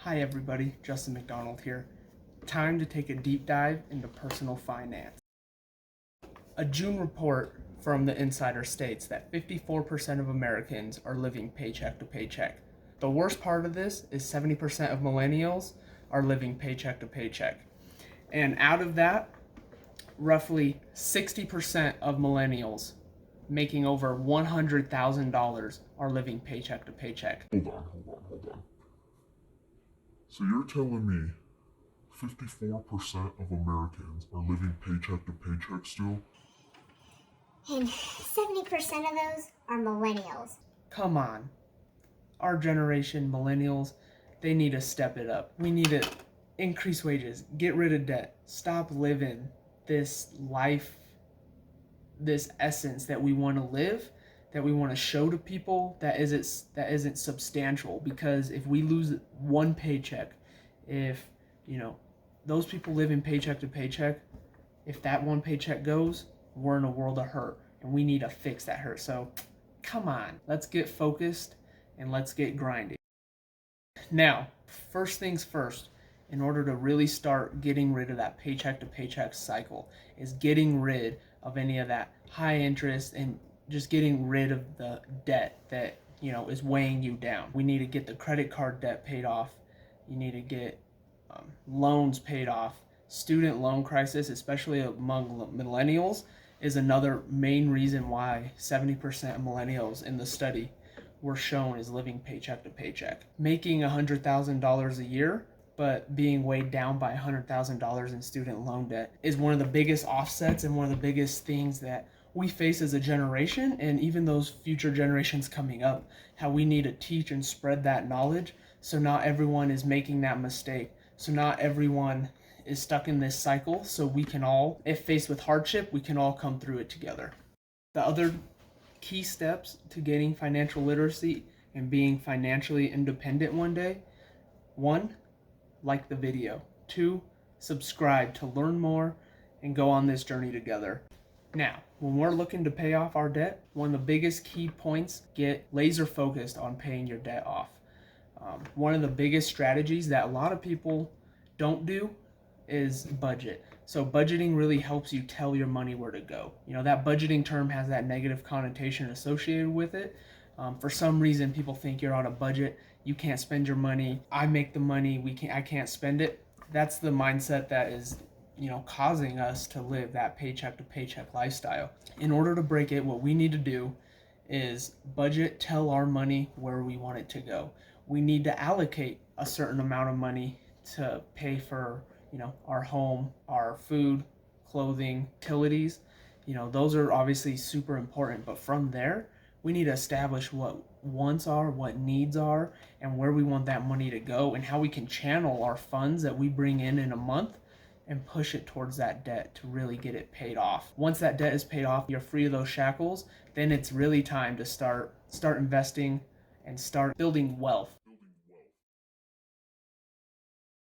Hi everybody, Justin McDonald here. Time to take a deep dive into personal finance. A June report from the Insider states that 54% of Americans are living paycheck to paycheck. The worst part of this is 70% of millennials are living paycheck to paycheck. And out of that, roughly 60% of millennials making over $100,000 are living paycheck to paycheck. Hold on. So you're telling me 54% of Americans are living paycheck to paycheck still? And 70% of those are millennials. Come on. Our generation, millennials, they need to step it up. We need to increase wages, get rid of debt, stop living this life, this essence that we want to live, that we want to show to people that isn't substantial. Because if we lose one paycheck, if those people live in paycheck to paycheck, if that one paycheck goes, we're in a world of hurt, and we need to fix that hurt. So come on, let's get focused and let's get grinding. Now, first things first, in order to really start getting rid of that paycheck to paycheck cycle, is getting rid of any of that high interest and just getting rid of the debt that is weighing you down. We need to get the credit card debt paid off. You need to get loans paid off. Student loan crisis, especially among millennials, is another main reason why 70% of millennials in the study were shown as living paycheck to paycheck. Making $100,000 a year, but being weighed down by $100,000 in student loan debt is one of the biggest offsets and one of the biggest things that we face as a generation, and even those future generations coming up, how we need to teach and spread that knowledge so not everyone is making that mistake. So not everyone is stuck in this cycle, so we can all, if faced with hardship, we can all come through it together. The other key steps to getting financial literacy and being financially independent one day: 1, like the video. 2, subscribe to learn more and go on this journey together. Now, when we're looking to pay off our debt, one of the biggest key points, get laser focused on paying your debt off. One of the biggest strategies that a lot of people don't do is budget. So budgeting really helps you tell your money where to go. That budgeting term has that negative connotation associated with it. For some reason, people think you're on a budget, you can't spend your money. I make the money, I can't spend it. That's the mindset that is causing us to live that paycheck to paycheck lifestyle. In order to break it, what we need to do is budget, tell our money where we want it to go. We need to allocate a certain amount of money to pay for our home, our food, clothing, utilities. Those are obviously super important, but from there we need to establish what wants are, what needs are, and where we want that money to go, and how we can channel our funds that we bring in a month and push it towards that debt to really get it paid off. Once that debt is paid off, you're free of those shackles, then it's really time to start investing and start building wealth.